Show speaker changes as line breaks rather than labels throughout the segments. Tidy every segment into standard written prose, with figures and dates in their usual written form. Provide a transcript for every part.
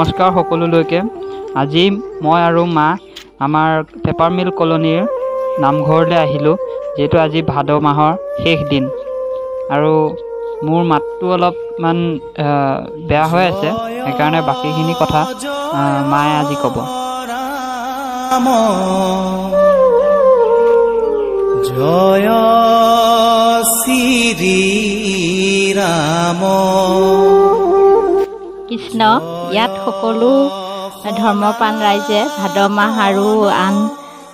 নমস্কাৰ সকলোলৈকে। আজি মই আৰু মা আমাৰ পেপাৰ মিল কলনীৰ নামঘৰলৈ আহিলোঁ, যিহেতু আজি ভাদ মাহৰ শেষ দিন আৰু মোৰ মাতটো অলপমান বেয়া হৈ আছে, সেইকাৰণে বাকীখিনি কথা মায়ে আজি ক'ব।
জয় শ্ৰী ৰাম।
কৃষ্ণ। ইয়াত সকলো ধৰ্মপ্ৰাণ ৰাইজে ভাদ মাহ আৰু আন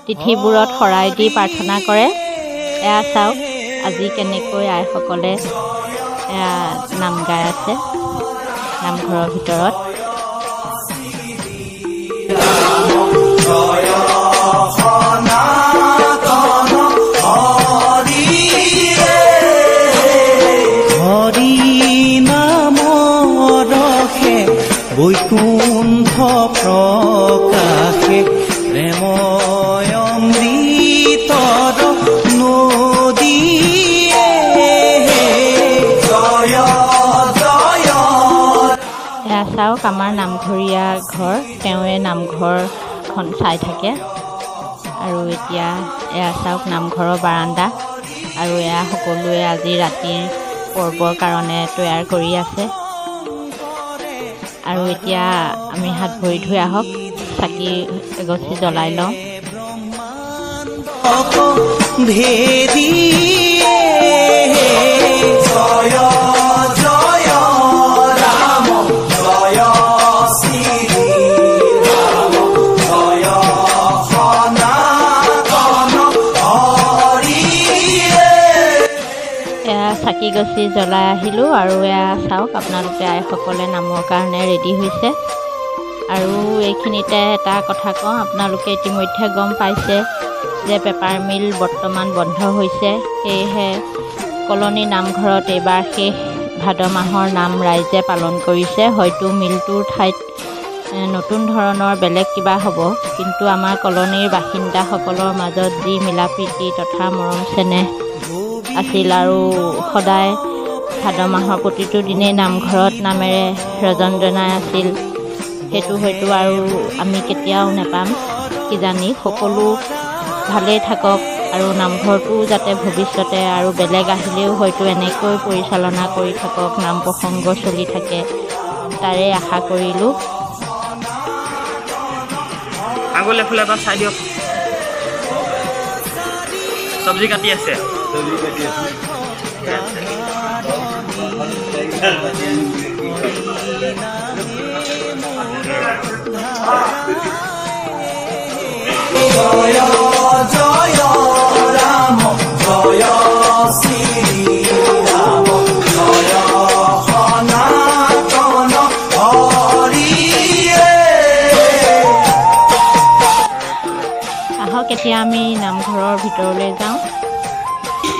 তিথিবোৰত শৰাই দি প্ৰাৰ্থনা কৰে। এয়া চাওক আজি কেনেকৈ আইসকলে নাম গাই আছে নামঘৰৰ ভিতৰত।
বৈকুণ্ঠ প্ৰকাশে প্ৰেময় অমৃতৰ নদীয়ে জয় জয়।
এয়া চাওক আমাৰ নামঘৰীয়া ঘৰ, তেওঁৱে নামঘৰখন চাই থাকে। আৰু এতিয়া এয়া চাওক নামঘৰৰ বাৰাণ্ডা, আৰু এয়া সকলোৱে আজি ৰাতিৰ পৰ্বৰ কাৰণে তৈয়াৰ কৰি আছে। আৰু এতিয়া আমি হাত ভৰি ধুই আহক, চাকি এগছি জ্বলাই লওঁ। চাকি গছি জ্বলাই আহিলোঁ আৰু এয়া চাওক আপোনালোকে আইসকলে নামৰ কাৰণে ৰেডি হৈছে। আৰু এইখিনিতে এটা কথা কওঁ, আপোনালোকে ইতিমধ্যে গম পাইছে যে পেপাৰ মিল বৰ্তমান বন্ধ হৈছে। সেয়েহে কলনী নামঘৰত এইবাৰ শেষ ভাদ মাহৰ নাম ৰাইজে পালন কৰিছে। হয়তো মিলটোৰ ঠাইত নতুন ধৰণৰ বেলেগ কিবা হ'ব, কিন্তু আমাৰ কলনীৰ বাসিন্দাসকলৰ মাজত যি মিলা প্ৰীতি তথা মৰম চেনেহ আছিল আৰু সদায় ভাদ মাহৰ প্ৰতিটো দিনেই নামঘৰত নামেৰে ৰজনজনাই আছিল, সেইটো হয়তো আৰু আমি কেতিয়াও নাপাম কিজানি। সকলো ভালেই থাকক আৰু নামঘৰটোও যাতে ভৱিষ্যতে আৰু বেলেগ আহিলেও হয়তো এনেকৈ পৰিচালনা কৰি থাকক, নাম প্ৰসংগ চলি থাকে, তাৰে আশা কৰিলোঁ।
আগলৈ এফালে এবাৰ চাই দিয়ক, চব্জি কাটি আছে।
জয় জয় ৰাম জয় শ্ৰী ৰাম জয় সনাতন হৰিয়ে।
আহক এতিয়া আমি নামঘৰৰ ভিতৰলৈ যাওঁ,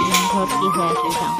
নামঘৰত কি হৈ আছে চাওঁ।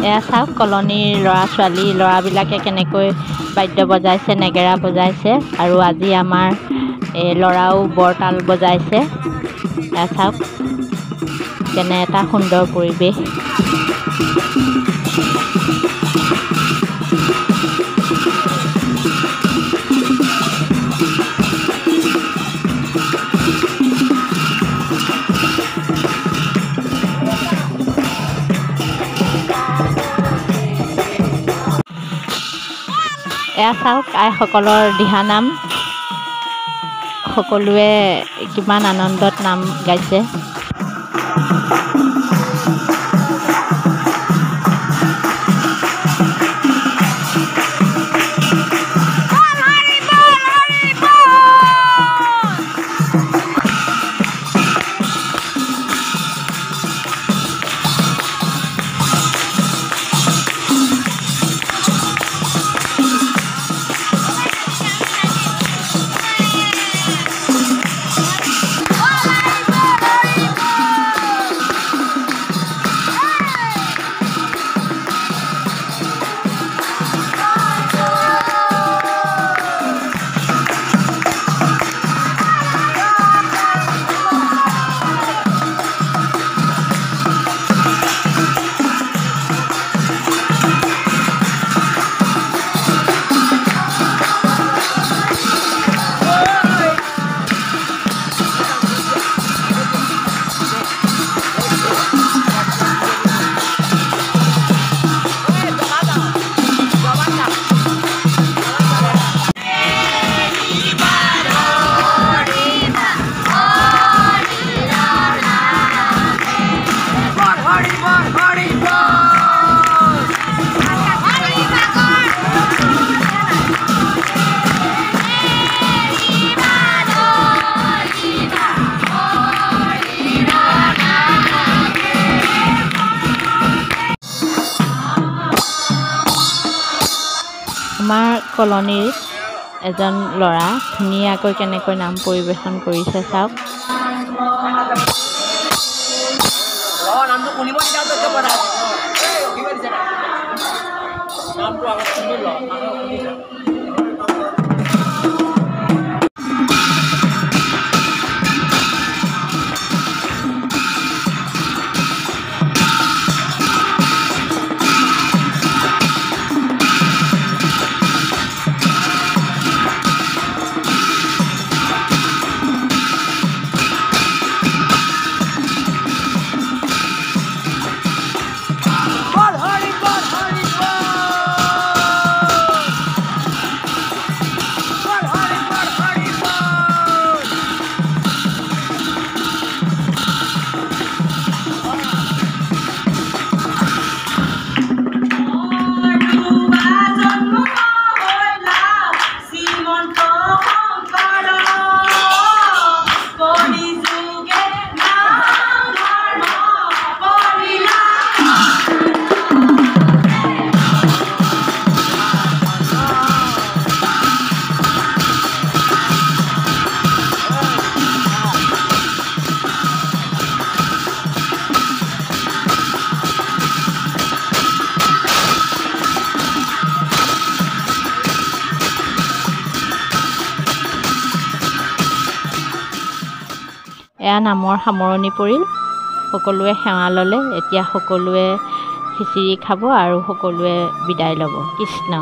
এয়া চাওক কলনীৰ ল'ৰাবিলাকে কেনেকৈ বাদ্য বজাইছে, নেগেৰা বজাইছে, আৰু আজি আমাৰ ল'ৰাও বৰতাল বজাইছে। এয়া চাওক কেনে এটা সুন্দৰ পৰিৱেশ। এয়া চাওক আইসকলৰ দিহানাম সকলোৱে কিমান আনন্দত নাম গাইছে। আমাৰ কলনীৰ এজন ল'ৰা ধুনীয়াকৈ কেনেকৈ নাম পৰিৱেশন কৰিছে চাওক। এয়া নামৰ সামৰণি পৰিল। সকলোৱে সেৱা ল'লে। এতিয়া সকলোৱে খিচিৰি খাব আৰু সকলোৱে বিদায় ল'ব। কৃষ্ণ।